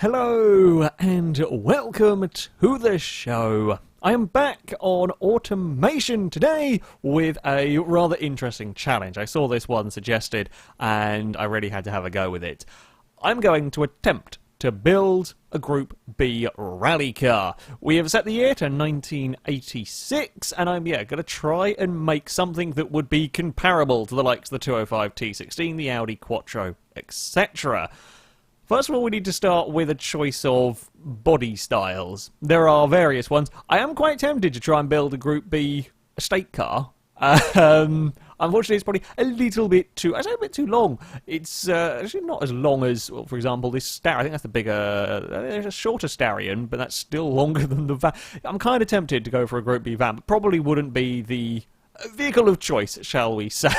Hello and welcome to the show. I am back on automation today with a rather interesting challenge. I saw this one suggested and I really had to have a go with it. I'm going to attempt to build a Group B rally car. We have set the year to 1986 and I'm going to try and make something that would be comparable to the likes of the 205 T16, the Audi Quattro, etc. First of all, we need to start with a choice of body styles. There are various ones. I am quite tempted to try and build a Group B estate car. Unfortunately, it's probably a little bit too... I say a bit too long. It's actually not as long as, well, for example, this Star. I think that's the bigger... there's a shorter Starion, but that's still longer than the van. I'm kind of tempted to go for a Group B van, but probably wouldn't be the vehicle of choice, shall we say,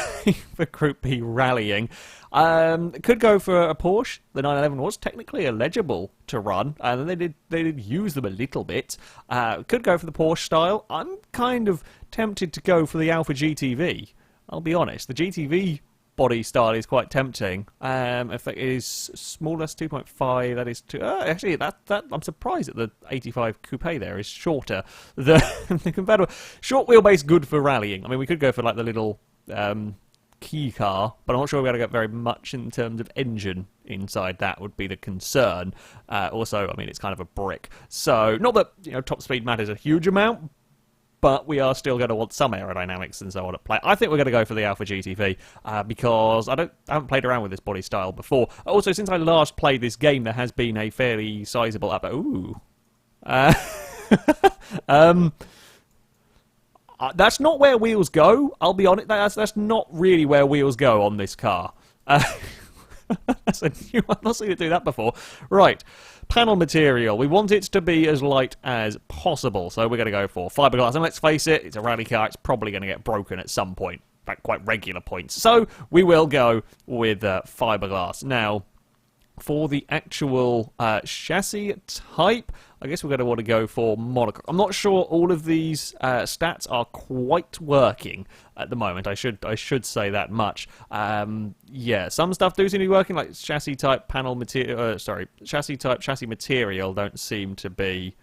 for Group B rallying. Could go for a Porsche. The 911 was technically illegible to run, and then they did use them a little bit. Could go for the Porsche style. I'm kind of tempted to go for the Alpha GTV. I'll be honest. The GTV body style is quite tempting. If it is small, that's 2.5. That is too. Actually, that I'm surprised that the 85 Coupe there is shorter than the compatible. Short wheelbase, good for rallying. I mean, we could go for like the little key car, but I'm not sure we're going to get very much in terms of engine inside. That would be the concern. Also, I mean, it's kind of a brick, so not that top speed matters a huge amount, but we are still going to want some aerodynamics and so on at play. I think we're going to go for the Alpha GTV because I haven't played around with this body style before. Also, since I last played this game, there has been a fairly sizable update. That's not where wheels go. I'll be honest. That's not really where wheels go on this car. That's a new. I've not seen it do that before. Right, panel material. We want it to be as light as possible, so we're going to go for fiberglass. And let's face it, it's a rally car. It's probably going to get broken at some point, at quite regular points. So we will go with fiberglass. Now, for the actual chassis type, I guess we're going to want to go for monocoque. I'm not sure all of these stats are quite working at the moment. I should say that much. Yeah, some stuff do seem to be working, like chassis type, panel material. Chassis type, chassis material don't seem to be.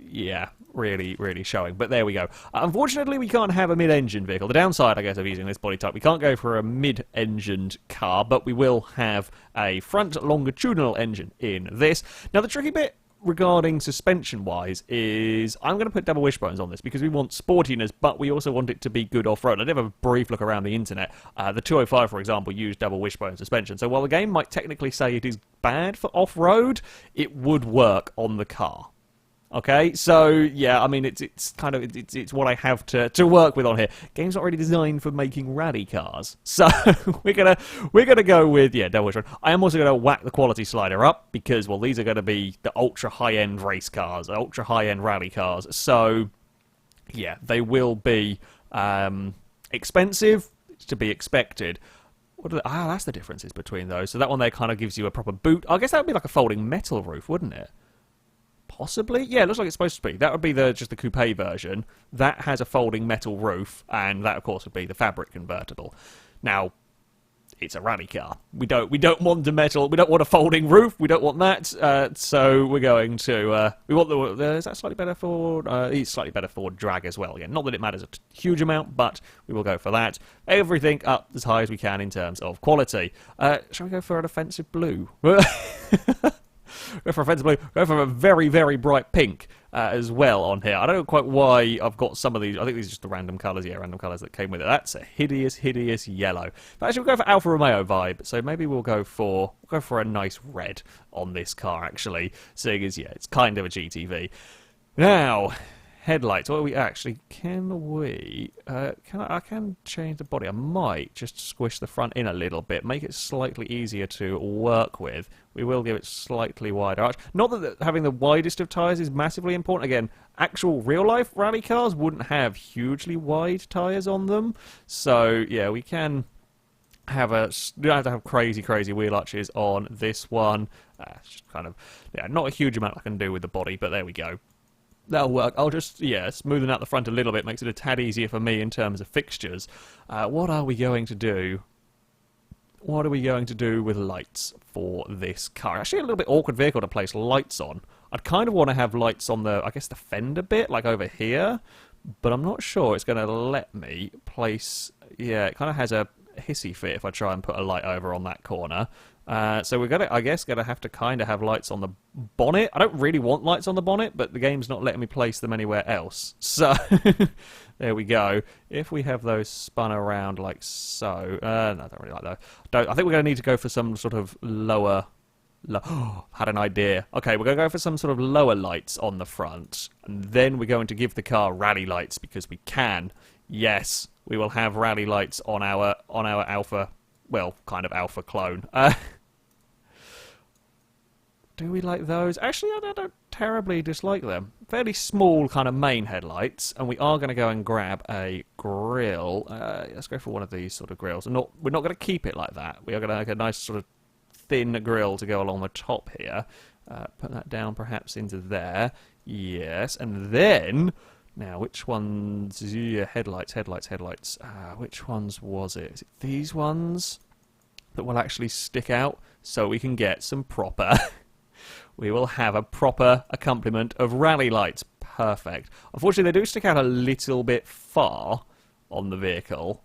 Yeah, really showing. But there we go. Unfortunately, we can't have a mid-engine vehicle. The downside, I guess, of using this body type, we can't go for a mid-engined car, but we will have a front longitudinal engine in this. Now, the tricky bit regarding suspension-wise is I'm going to put double wishbones on this because we want sportiness, but we also want it to be good off-road. I did have a brief look around the internet. The 205, for example, used double wishbone suspension. So while the game might technically say it is bad for off-road, it would work on the car. Okay, so yeah, I mean it's kind of it's what I have to work with on here. Game's not really designed for making rally cars, so we're gonna go with double wishbone. I am also gonna whack the quality slider up because these are gonna be the ultra high end race cars, ultra high end rally cars. So yeah, they will be expensive. It's to be expected. That's the differences between those. So that one there kind of gives you a proper boot. I guess that would be like a folding metal roof, wouldn't it? Possibly? Yeah, it looks like it's supposed to be. That would be just the coupe version. That has a folding metal roof, and that, of course, would be the fabric convertible. Now, it's a rally car. We don't want we don't want a folding roof. We don't want that. So we're going to we want is that slightly better for? It's slightly better for drag as well. Again, not that it matters a huge amount, but we will go for that. Everything up as high as we can in terms of quality. Shall we go for an offensive blue? Go for a offensive blue. Go for a very, very bright pink as well on here. I don't know quite why I've got some of these. I think these are just the random colours. Yeah, random colours that came with it. That's a hideous, hideous yellow. But actually, we'll go for Alfa Romeo vibe. So maybe we'll go for a nice red on this car. Actually, seeing as it's kind of a GTV. Now, headlights. What are we actually? Can we? I can change the body. I might just squish the front in a little bit, make it slightly easier to work with. We will give it slightly wider arch. Not that having the widest of tyres is massively important. Again, actual real-life rally cars wouldn't have hugely wide tyres on them. So, yeah, we can have you don't have to have crazy wheel arches on this one. It's just kind of, not a huge amount I can do with the body, but there we go. That'll work. I'll just, smoothing out the front a little bit makes it a tad easier for me in terms of fixtures. What are we going to do what are we going to do with lights for this car? Actually, a little bit awkward vehicle to place lights on. I'd kind of want to have lights on the, I guess, the fender bit, like over here. But I'm not sure it's going to let me place... Yeah, it kind of has a hissy fit if I try and put a light over on that corner. So we're gonna, I guess, gonna have to kind of have lights on the bonnet. I don't really want lights on the bonnet, but the game's not letting me place them anywhere else. So there we go. If we have those spun around like so, no, I don't really like that. I think we're gonna need to go for some sort of lower. Had an idea. Okay, we're gonna go for some sort of lower lights on the front, and then we're going to give the car rally lights because we can. Yes, we will have rally lights on our alpha. Well, kind of alpha clone. Do we like those? Actually, I don't terribly dislike them. Fairly small kind of main headlights, and we are going to go and grab a grill. Let's go for one of these sort of grills. We're not going to keep it like that. We are going to make a nice sort of thin grill to go along the top here. Put that down perhaps into there. Yes, and then... Now, which ones... Yeah, headlights. Which ones was it? Is it these ones that will actually stick out so we can get some proper... We will have a proper accompaniment of rally lights. Perfect. Unfortunately, they do stick out a little bit far on the vehicle.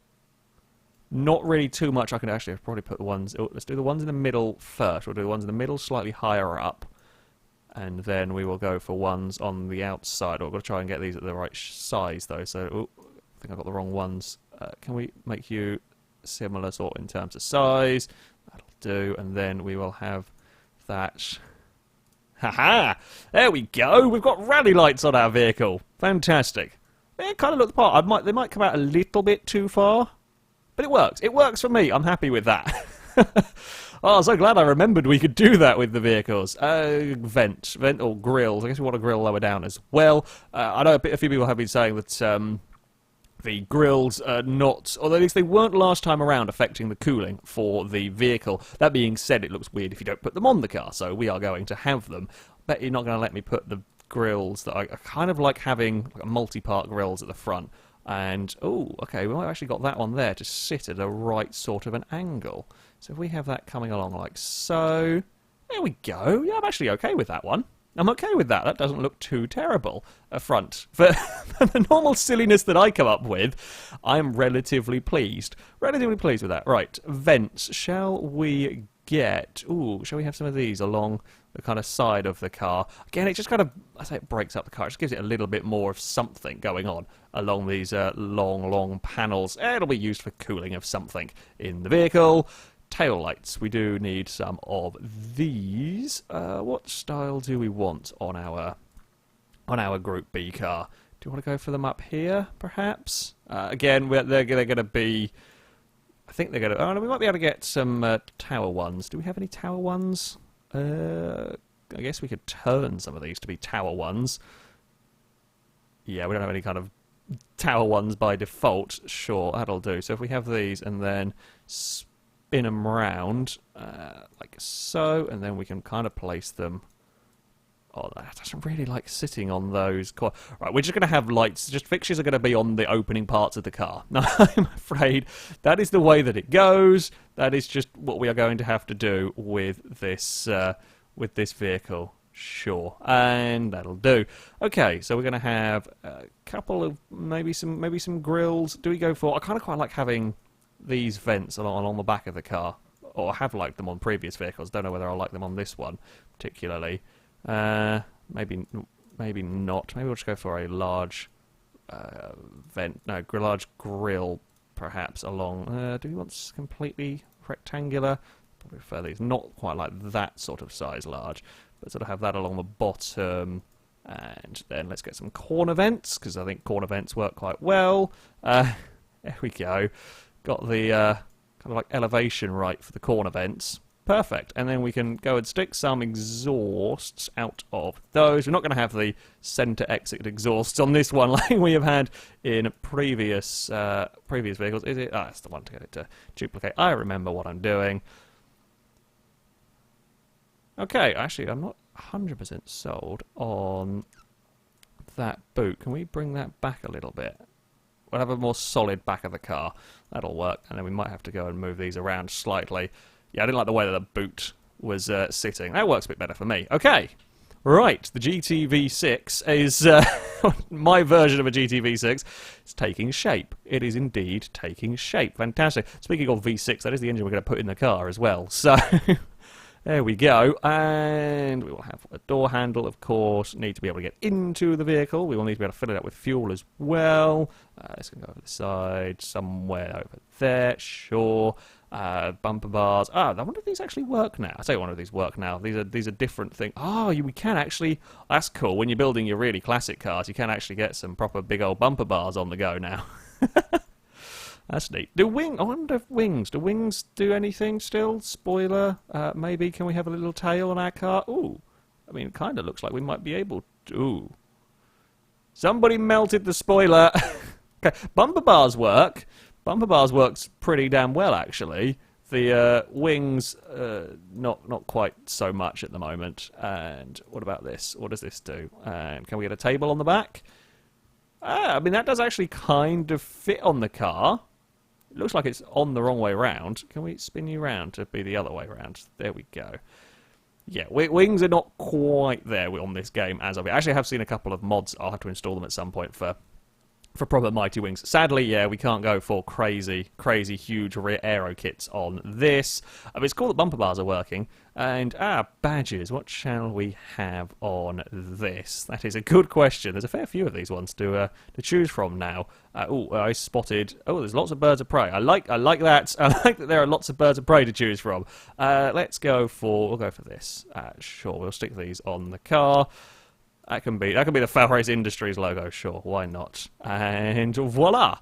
Not really too much. I can actually probably put the ones... Oh, let's do the ones in the middle first. We'll do the ones in the middle slightly higher up. And then we will go for ones on the outside. We've got to try and get these at the right size, though. So, oh, I think I got the wrong ones. Can we make you similar sort in terms of size? That'll do. And then we will have that. Haha! There we go. We've got rally lights on our vehicle. Fantastic. They kind of look the part. They might come out a little bit too far, but it works. It works for me. I'm happy with that. Oh, I'm so glad I remembered we could do that with the vehicles. Vent or grills. I guess we want a grill lower down as well. I know a few people have been saying that the grills are not, or at least they weren't last time around, affecting the cooling for the vehicle. That being said, it looks weird if you don't put them on the car, so we are going to have them. Bet you're not going to let me put the grills that I kind of like having like multi-part grills at the front. And, oh, okay, we might have actually got that one there to sit at a right sort of an angle. So if we have that coming along like so, there we go. Yeah, I'm actually okay with that one. I'm okay with that. That doesn't look too terrible up front. For the normal silliness that I come up with, I'm relatively pleased. Relatively pleased with that. Right, vents. Shall we get... Ooh, shall we have some of these along the kind of side of the car? Again, it just kind of... I say it breaks up the car. It just gives it a little bit more of something going on along these long panels. It'll be used for cooling of something in the vehicle. Taillights. We do need some of these. What style do we want on our Group B car? Do you want to go for them up here, perhaps? Again, they're going to be... I think they're going to... Oh, no, we might be able to get some tower ones. Do we have any tower ones? I guess we could turn some of these to be tower ones. Yeah, we don't have any kind of tower ones by default. Sure, that'll do. So if we have these and then... spin them round like so, and then we can kind of place them. Oh, that doesn't really like sitting on those. Right, we're just going to have lights. Just fixtures are going to be on the opening parts of the car. No, I'm afraid that is the way that it goes. That is just what we are going to have to do with this vehicle. Sure, and that'll do. Okay, so we're going to have a couple of maybe some grills. Do we go for? I kind of quite like having these vents along the back of the car, or have liked them on previous vehicles. Don't know whether I like them on this one particularly. Maybe not. Maybe we'll just go for a large large grill perhaps along. Do we want completely rectangular? Probably prefer these. Not quite like that sort of size large, but sort of have that along the bottom. And then let's get some corner vents, because I think corner vents work quite well. There we go. Got the kind of like elevation right for the corner vents. Perfect. And then we can go and stick some exhausts out of those. We're not going to have the centre exit exhausts on this one like we have had in previous vehicles. Is it? Ah, that's the one to get it to duplicate. I remember what I'm doing. Okay, actually, I'm not 100% sold on that boot. Can we bring that back a little bit? We'll have a more solid back of the car. That'll work. And then we might have to go and move these around slightly. Yeah, I didn't like the way that the boot was sitting. That works a bit better for me. Okay. Right, the GTV6 is my version of a GTV6. It's taking shape. It is indeed taking shape. Fantastic. Speaking of V6, that is the engine we're going to put in the car as well. So, there we go. And we will have a door handle, of course. Need to be able to get into the vehicle. We will need to be able to fill it up with fuel as well. This can go over the side, somewhere over there. Sure. Bumper bars. I wonder if these actually work now. I say one of these work now. These are different things. We can actually. That's cool. When you're building your really classic cars, you can actually get some proper big old bumper bars on the go now. That's neat. I wonder if wings. Do wings do anything still? Spoiler. Maybe. Can we have a little tail on our car? Ooh. I mean, it kind of looks like we might be able to. Ooh. Somebody melted the spoiler. Okay. Bumper bars work. Bumper bars works pretty damn well, actually. The wings, not quite so much at the moment. And what about this? What does this do? And can we get a table on the back? I mean, that does actually kind of fit on the car. It looks like it's on the wrong way round. Can we spin you round to be the other way round? There we go. Yeah, wings are not quite there on this game as of yet. I actually have seen a couple of mods. I'll have to install them at some point for proper mighty wings. Sadly, yeah, we can't go for crazy, huge rear aero kits on this. It's cool that bumper bars are working. And, badges. What shall we have on this? That is a good question. There's a fair few of these ones to choose from now. I spotted. Oh, there's lots of birds of prey. I like that. I like that there are lots of birds of prey to choose from. We'll go for this. Sure, we'll stick these on the car. That can be the FailRace Industries logo, sure, why not? And voila!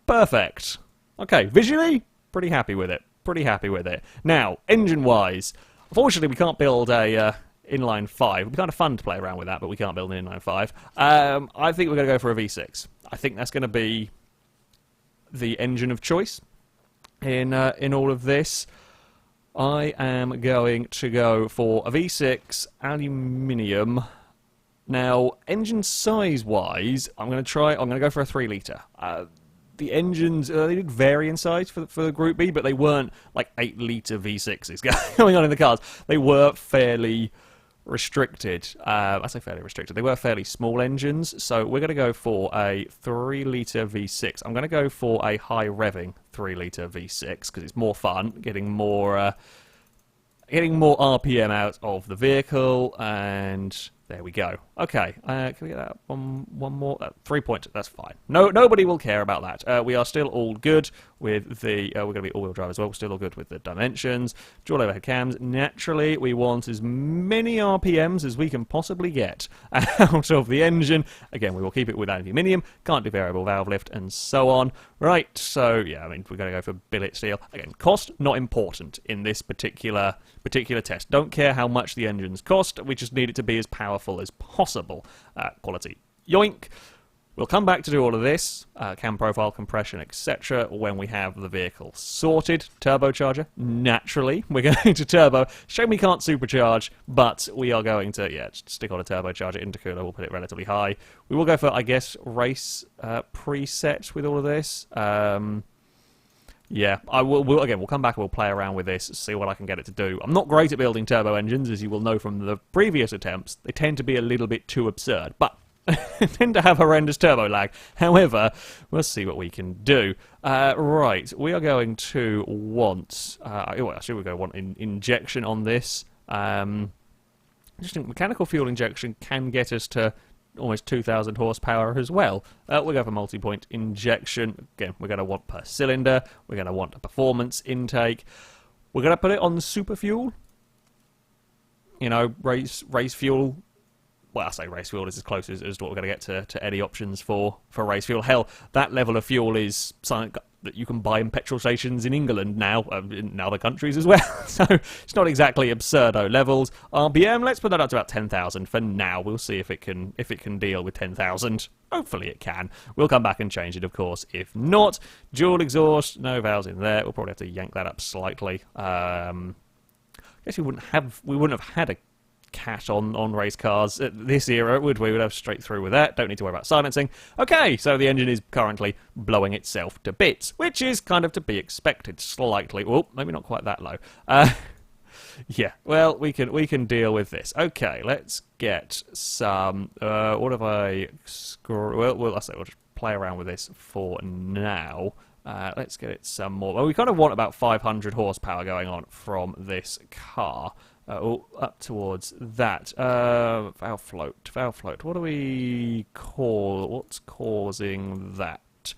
Perfect! Okay, visually, pretty happy with it. Now, engine-wise, unfortunately we can't build a inline 5. It'd be kind of fun to play around with that, but we can't build an inline 5. I think we're going to go for a V6. I think that's going to be the engine of choice in all of this. I am going to go for a V6 aluminium. Now, engine size-wise, I'm going to go for a 3-litre. The engines, they did vary in size for the Group B, but they weren't like 8-litre V6s going on in the cars. They were fairly restricted. I say fairly restricted. They were fairly small engines, so we're going to go for a 3-litre V6. I'm going to go for a high-revving 3-litre V6, because it's more fun, getting more RPM out of the vehicle, and there we go. Okay, can we get that one more? 3-point, that's fine. Nobody will care about that. We are still all good with the, we're going to be all-wheel drive as well. We're still all good with the dimensions. Dual overhead cams. Naturally, we want as many RPMs as we can possibly get out of the engine. Again, we will keep it with aluminium. Can't do variable valve lift and so on. Right, so yeah, I mean, we're going to go for billet steel. Again, cost, not important in this particular test. Don't care how much the engines cost. We just need it to be as powerful as possible. Quality. Yoink. We'll come back to do all of this, cam profile, compression, etc. when we have the vehicle sorted. Turbocharger, naturally, we're going to turbo. Shame we can't supercharge, but we are going to, stick on a turbocharger, intercooler, we'll put it relatively high. We will go for, I guess, race preset with all of this. Yeah, we'll come back and we'll play around with this, see what I can get it to do. I'm not great at building turbo engines, as you will know from the previous attempts. They tend to be a little bit too absurd, but tend to have horrendous turbo lag. However, we'll see what we can do. Right, we are going to want... actually, we're going to want injection on this. I just think mechanical fuel injection can get us to almost 2,000 horsepower as well. We'll go for multi-point injection. Again, we're going to want per cylinder. We're going to want a performance intake. We're going to put it on super fuel. You know, race fuel. Well, I say race fuel is as close as what we're going to get to any options for race fuel. Hell, that level of fuel is something that you can buy in petrol stations in England now, in other countries as well. So it's not exactly absurdo levels. RPM, let's put that up to about 10,000 for now. We'll see if it can deal with 10,000. Hopefully it can. We'll come back and change it, of course. If not, dual exhaust, no valves in there. We'll probably have to yank that up slightly. I guess we wouldn't have had a cat on race cars at this era, would we? Would have straight through with that. Don't need to worry about silencing. Okay, so the engine is currently blowing itself to bits, which is kind of to be expected slightly. Well, maybe not quite that low. Yeah, well, we can deal with this. Okay, let's get some. What have I? Well, I say we'll just play around with this for now. Let's get it some more. Well, we kind of want about 500 horsepower going on from this car. Up towards that. Valve float. What do we call? What's causing that?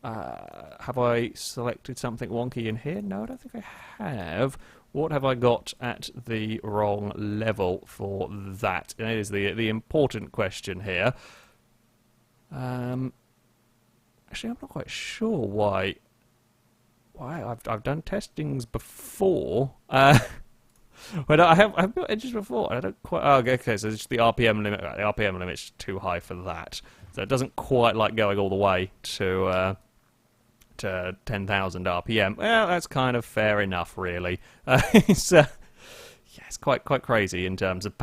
Have I selected something wonky in here? No, I don't think I have. What have I got at the wrong level for that? And it is the important question here. Actually, I'm not quite sure why I've done testings before. Well, I've built engines before, and I don't quite. Oh, okay, so it's the RPM limit. The RPM limit's too high for that, so it doesn't quite like going all the way to 10,000 RPM. Well, that's kind of fair enough, really. It's quite crazy in terms of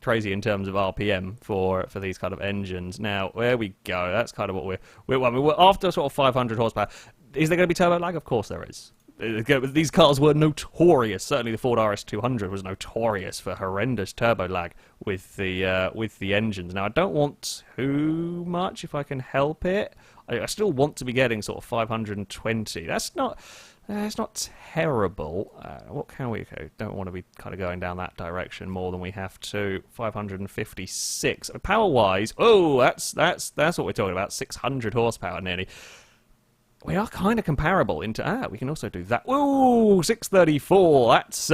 crazy in terms of RPM for these kind of engines. Now, there we go. That's kind of what we're after. Sort of 500 horsepower. Is there going to be turbo lag? Of course there is. These cars were notorious. Certainly, the Ford RS200 was notorious for horrendous turbo lag with the engines. Now, I don't want too much if I can help it. I still want to be getting sort of 520. That's not terrible. What can we? Okay, don't want to be kind of going down that direction more than we have to. 556 power-wise. Oh, that's what we're talking about. 600 horsepower nearly. We are kind of comparable into... we can also do that. Ooh, 634. That's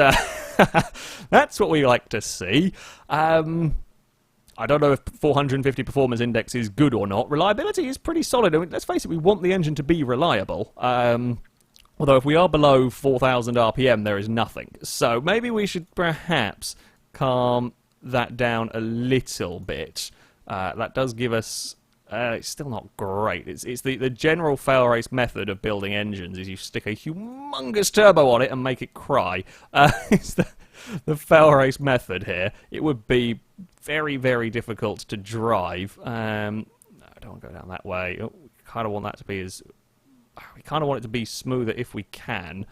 that's what we like to see. I don't know if 450 Performance Index is good or not. Reliability is pretty solid. I mean, let's face it, we want the engine to be reliable. Although if we are below 4,000 RPM, there is nothing. So maybe we should perhaps calm that down a little bit. That does give us... it's still not great. It's the general FailRace method of building engines is you stick a humongous turbo on it and make it cry. It's the FailRace method here. It would be very, very difficult to drive. No, I don't want to go down that way. We kind of want that to be we kind of want it to be smoother if we can,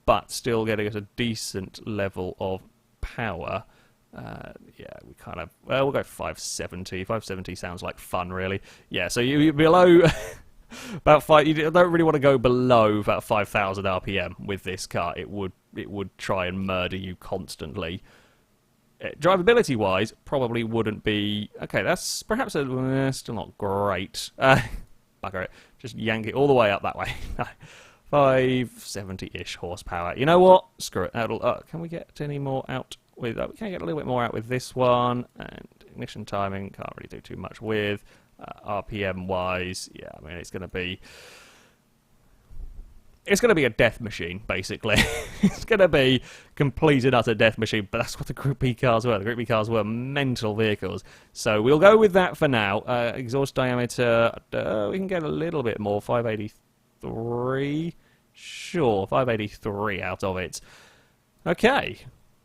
but still getting us a decent level of power. Yeah, we kind of... Well, we'll go 570. 570 sounds like fun, really. Yeah, so you're below... about 5... You don't really want to go below about 5,000 RPM with this car. It would try and murder you constantly. Drivability-wise, probably wouldn't be... Okay, that's perhaps still not great. Bugger it. Just yank it all the way up that way. 570-ish horsepower. You know what? Screw it. Can we get any more out... we can get a little bit more out with this one, and ignition timing can't really do too much with. RPM wise, yeah, I mean it's going to be a death machine basically. It's going to be complete and utter death machine. But that's what the Group B cars were. The Group B cars were mental vehicles. So we'll go with that for now. Exhaust diameter, we can get a little bit more. 583, sure, 583 out of it. Okay.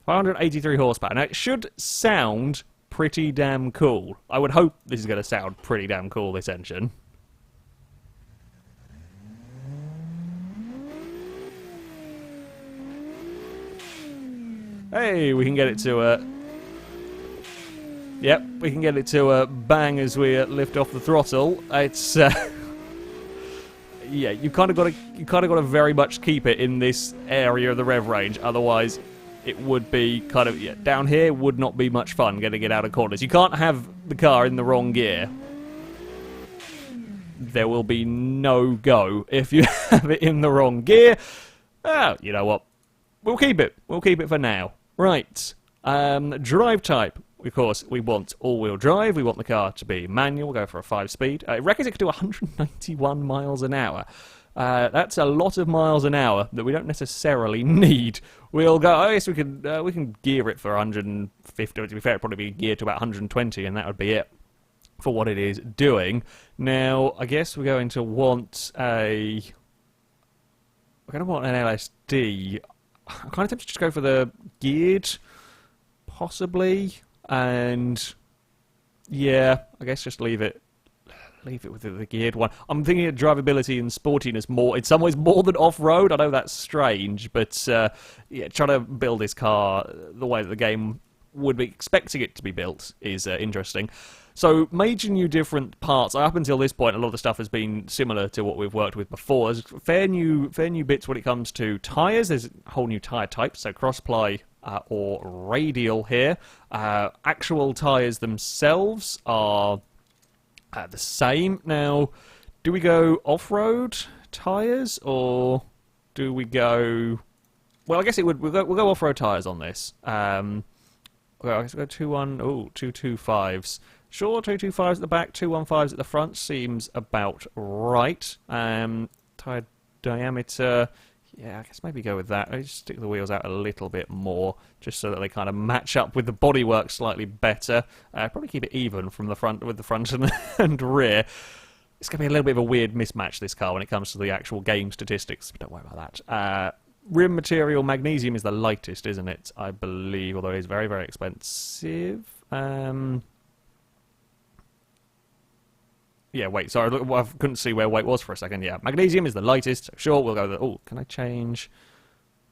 583 horsepower. Now, it should sound pretty damn cool. I would hope this is going to sound pretty damn cool, this engine. Hey, we can get it to yep, we can get it to bang as we lift off the throttle. It's yeah, you kind of got to very much keep it in this area of the rev range, otherwise it would be kind of, yeah, down here would not be much fun getting it out of corners. You can't have the car in the wrong gear. There will be no go if you have it in the wrong gear. Oh, you know what? We'll keep it. We'll keep it for now. Right. Drive type. Of course, we want all-wheel drive. We want the car to be manual. We'll go for a 5-speed. It reckons it could do 191 miles an hour. That's a lot of miles an hour that we don't necessarily need. We'll go. I guess we can gear it for 150. To be fair, it'd probably be geared to about 120, and that would be it for what it is doing. Now, I guess we're going to want an LSD. I'm kind of tempted to just go for the geared. possibly, and yeah, I guess just leave it with the geared one. I'm thinking of drivability and sportiness more, in some ways, more than off-road. I know that's strange, but yeah, trying to build this car the way that the game would be expecting it to be built is interesting. So, major new different parts. Up until this point, a lot of the stuff has been similar to what we've worked with before. There's fair new bits when it comes to tyres. There's a whole new tyre type, so cross-ply or radial here. Actual tyres themselves are the same. Now, do we go off-road tyres, or do we go... Well, I guess we'll go off-road tyres on this. Well, I guess we'll go 225s. Sure, 225s at the back, 215s at the front seems about right. Tyre diameter... Yeah, I guess maybe go with that. I just stick the wheels out a little bit more, just so that they kind of match up with the bodywork slightly better. Probably keep it even from the front with the front and rear. It's going to be a little bit of a weird mismatch, this car, when it comes to the actual game statistics, but don't worry about that. Rim material, magnesium is the lightest, isn't it? I believe, although it is very, very expensive. Yeah, wait, sorry, I couldn't see where weight was for a second. Yeah, magnesium is the lightest, so sure, we'll go with... Oh, can I change...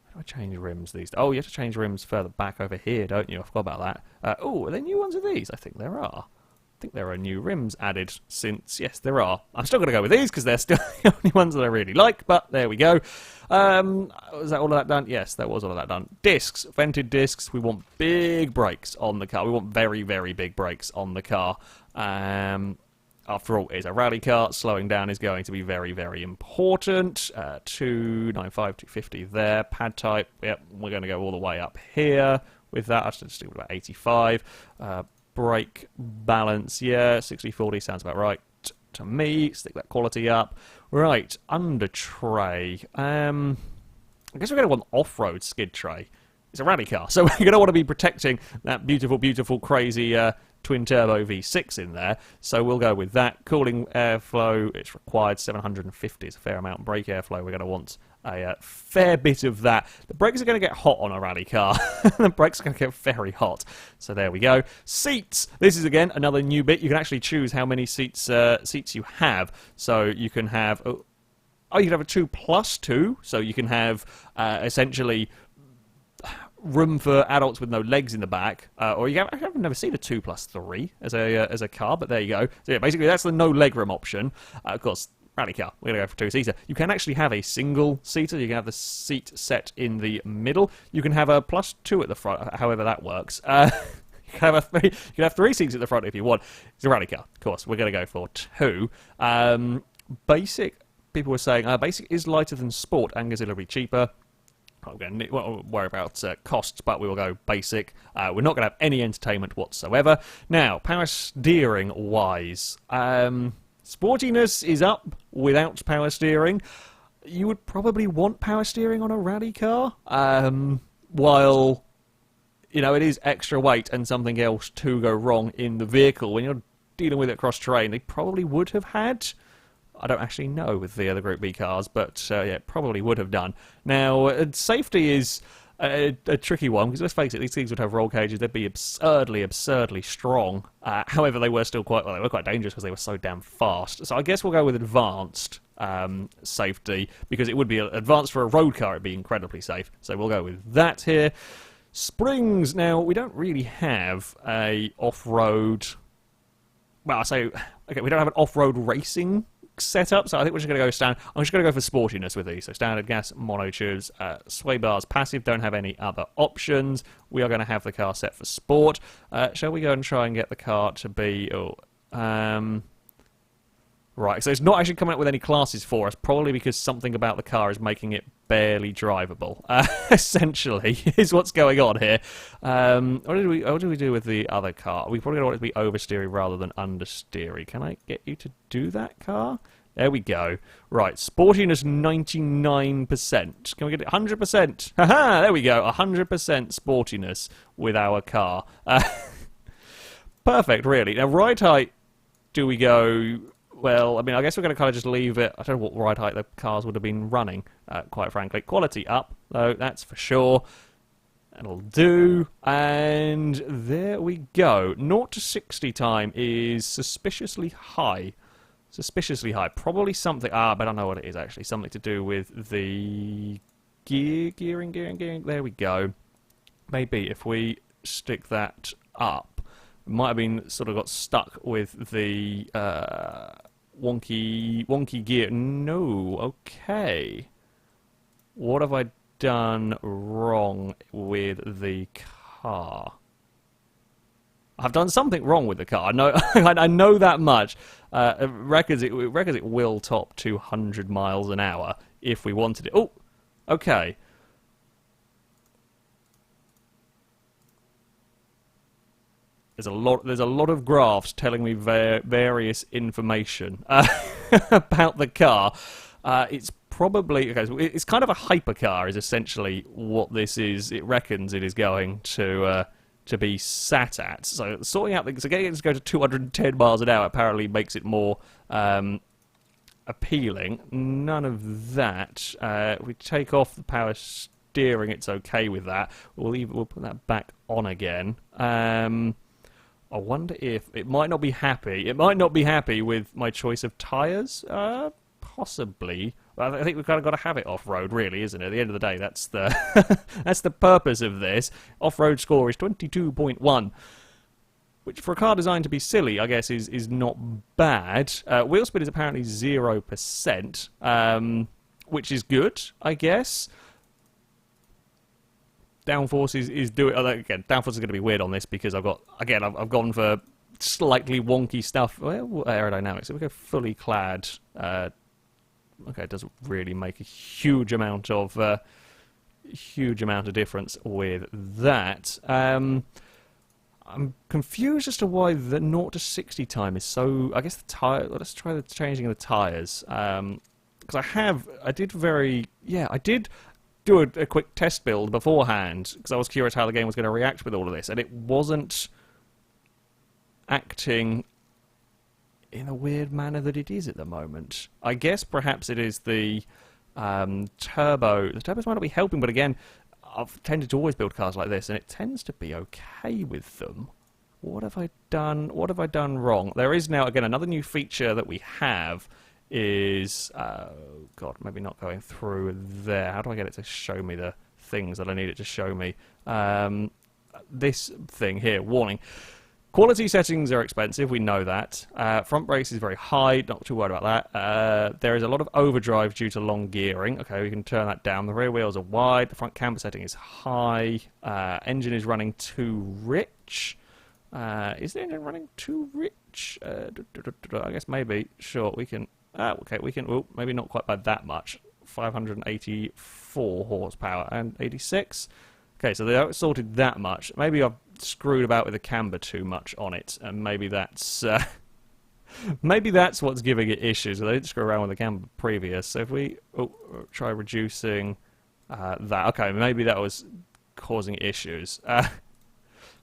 How do I change rims these? Oh, you have to change rims further back over here, don't you? I forgot about that. Oh, are there new ones of these? I think there are. I think there are new rims added since... Yes, there are. I'm still going to go with these, because they're still the only ones that I really like, but there we go. Was that all of that done? Yes, that was all of that done. Discs, vented discs. We want big brakes on the car. We want very, very big brakes on the car. After all, it's a rally car. Slowing down is going to be very, very important. 295, 250 there. Pad type, yep, we're going to go all the way up here with that. I should stick with about 85. Brake balance, yeah, 60-40 sounds about right to me. Stick that quality up. Right, under tray. I guess we're going to want off-road skid tray. It's a rally car, so we're going to want to be protecting that beautiful, beautiful, crazy twin-turbo V6 in there, so we'll go with that. Cooling airflow, it's required, 750 is a fair amount. Brake airflow, we're going to want a fair bit of that. The brakes are going to get hot on a rally car. The brakes are going to get very hot. So there we go. Seats. This is, again, another new bit. You can actually choose how many seats you have. So you can have... Oh, you can have a 2+2, so you can have essentially... room for adults with no legs in the back, or I've never seen a 2+3 as a car, but there you go. So yeah, basically that's the no legroom option. Of course, rally car, we're going to go for two-seater. You can actually have a single-seater. You can have the seat set in the middle. You can have a +2 at the front, however that works. You can have three seats at the front if you want. It's a rally car, of course. We're going to go for two. Basic, people were saying, basic is lighter than sport and considerably cheaper. I'm going to worry about costs, but we will go basic. We're not going to have any entertainment whatsoever. Now, power steering-wise, sportiness is up without power steering. You would probably want power steering on a rally car, while, you know, it is extra weight and something else to go wrong in the vehicle. When you're dealing with it across terrain, they probably would have had... I don't actually know with the other Group B cars, but yeah, probably would have done. Now, safety is a tricky one, because let's face it, these things would have roll cages. They'd be absurdly strong. However, they were still quite dangerous because they were so damn fast. So I guess we'll go with advanced safety, because it would be advanced for a road car. It'd be incredibly safe. So we'll go with that here. Springs. Now, we don't really have a off-road... Well, I say, okay, we don't have an off-road racing setup, so I think we're just going to go standard. I'm just going to go for sportiness with these. So standard gas monotubes, sway bars passive, don't have any other options. We are going to have the car set for sport. Shall we go and try and get the car to be... Right, so it's not actually coming up with any classes for us, probably because something about the car is making it barely drivable. Essentially, is what's going on here. What did we do with the other car? We probably want it to be oversteery rather than understeery. Can I get you to do that, car? There we go. Right, sportiness 99%. Can we get it 100%? Haha, there we go. 100% sportiness with our car. Perfect, really. Now, ride height, do we go... Well, I mean, I guess we're going to kind of just leave it. I don't know what ride height the cars would have been running, quite frankly. Quality up, though, that's for sure. That'll do. And there we go. 0 to 60 time is suspiciously high. Suspiciously high. Probably something... but I don't know what it is, actually. Something to do with the gearing. There we go. Maybe if we stick that up, it might have been sort of got stuck with the wonky gear. No, okay. What have I done wrong with the car? I've done something wrong with the car. I know, I know that much. It reckons it will top 200 miles an hour if we wanted it. Oh, okay. There's a lot of graphs telling me various information about the car. It's probably okay. So it's kind of a hypercar, is essentially what this is. It reckons it is going to be sat at. So sorting out things, so getting it to go to 210 miles an hour apparently makes it more appealing. None of that. We take off the power steering. It's okay with that. We'll put that back on again. I wonder if it might not be happy. It might not be happy with my choice of tyres. Possibly. I think we've kind of got to have it off-road, really, isn't it? At the end of the day, that's the that's the purpose of this. Off-road score is 22.1, which for a car designed to be silly, I guess, is not bad. Wheel spin is apparently 0%, which is good, I guess. Downforce is doing... Again, downforce is going to be weird on this because I've gone for slightly wonky stuff. Well, aerodynamics. So we go fully clad. Okay, it doesn't really make a huge amount of difference with that. I'm confused as to why the 0 to 60 time is so... I guess the tire... Let's try the changing of the tyres. Because I did do a quick test build beforehand because I was curious how the game was going to react with all of this, and it wasn't acting in a weird manner that it is at the moment. I guess perhaps it is the turbo. The turbos might not be helping, but again, I've tended to always build cars like this, and it tends to be okay with them. What have I done? What have I done wrong? There is now, again, another new feature that we have is... God, maybe not going through there. How do I get it to show me the things that I need it to show me? This thing here, warning. Quality settings are expensive, we know that. Front brakes is very high, not too worried about that. There is a lot of overdrive due to long gearing. Okay, we can turn that down. The rear wheels are wide, the front camber setting is high. Engine is running too rich. Is the engine running too rich? I guess maybe. Sure, we can... okay, we can... Oh, maybe not quite by that much. 584 horsepower and 86. Okay, so they sorted that much. Maybe I've screwed about with the camber too much on it, and maybe that's maybe that's what's giving it issues. They didn't screw around with the camber previous. So if we try reducing that, okay, maybe that was causing issues.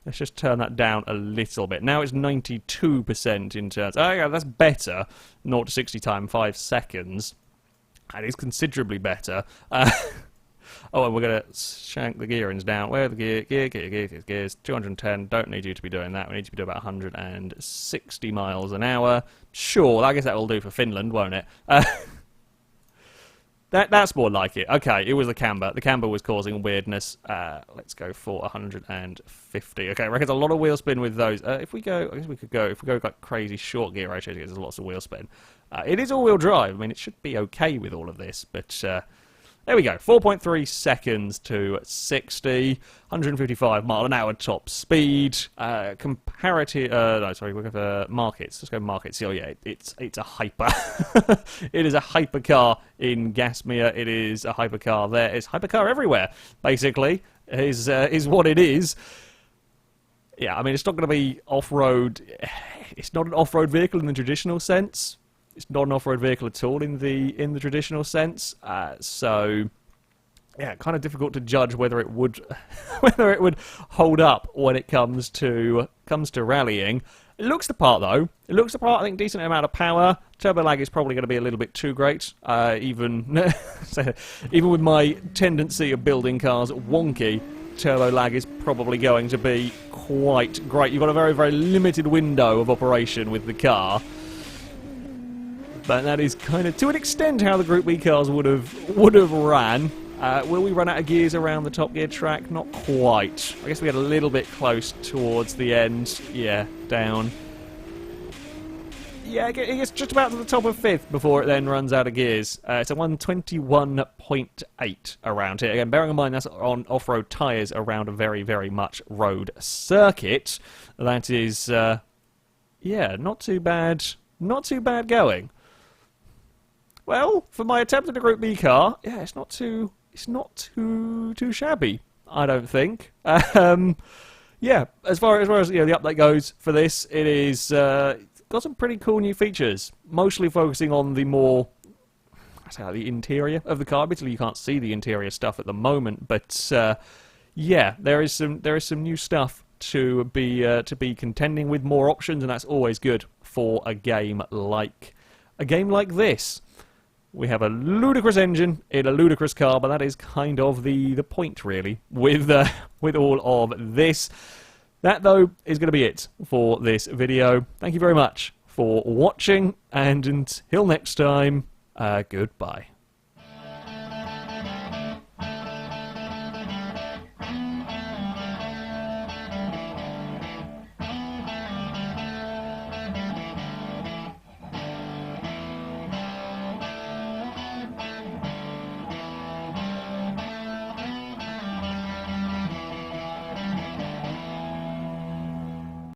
Let's just turn that down a little bit. Now it's 92% in turns. Oh yeah, that's better. 0 to 60 time 5 seconds. That is considerably better. Oh, and we're going to shank the gearings down. Where are the gears? 210. Don't need you to be doing that. We need you to be doing about 160 miles an hour. Sure, I guess that will do for Finland, won't it? That's more like it. Okay, it was the camber. The camber was causing weirdness. Let's go for 150. Okay, I reckon there's a lot of wheel spin with those. If we go, I guess we could go, if we go like crazy short gear ratios, there's lots of wheel spin. It is all-wheel drive. I mean, it should be okay with all of this, but... there we go, 4.3 seconds to 60, 155 mile an hour top speed. Comparative, no, sorry, we're going for markets. Let's go markets. Oh yeah, it's a hyper. It is a hypercar in Gasmere. It is a hypercar there. It's hypercar everywhere, basically, is what it is. Yeah, I mean, it's not going to be off-road. It's not an off-road vehicle in the traditional sense. It's not an off-road vehicle at all in the traditional sense, so yeah, kind of difficult to judge whether it would hold up when it comes to rallying. It looks the part though. It looks the part. I think decent amount of power. Turbo lag is probably going to be a little bit too great. Even with my tendency of building cars wonky, turbo lag is probably going to be quite great. You've got a very, very limited window of operation with the car. But that is kind of, to an extent, how the Group B cars would have ran. Will we run out of gears around the Top Gear track? Not quite. I guess we get a little bit close towards the end. Yeah, down. Yeah, it gets just about to the top of 5th before it then runs out of gears. It's a 121.8 around here. Again, bearing in mind that's on off-road tyres around a very, very much road circuit. That is, yeah, not too bad. Not too bad going. Well, for my attempt at a Group B car, yeah, it's not too shabby, I don't think. Yeah, as far as you know, the update goes for this, it is got some pretty cool new features, mostly focusing on the more, the interior of the car. Obviously, you can't see the interior stuff at the moment, but yeah, there is some new stuff to be contending with, more options, and that's always good for a game like this. We have a ludicrous engine in a ludicrous car, but that is kind of the point, really, with all of this. That, though, is going to be it for this video. Thank you very much for watching, and until next time, goodbye.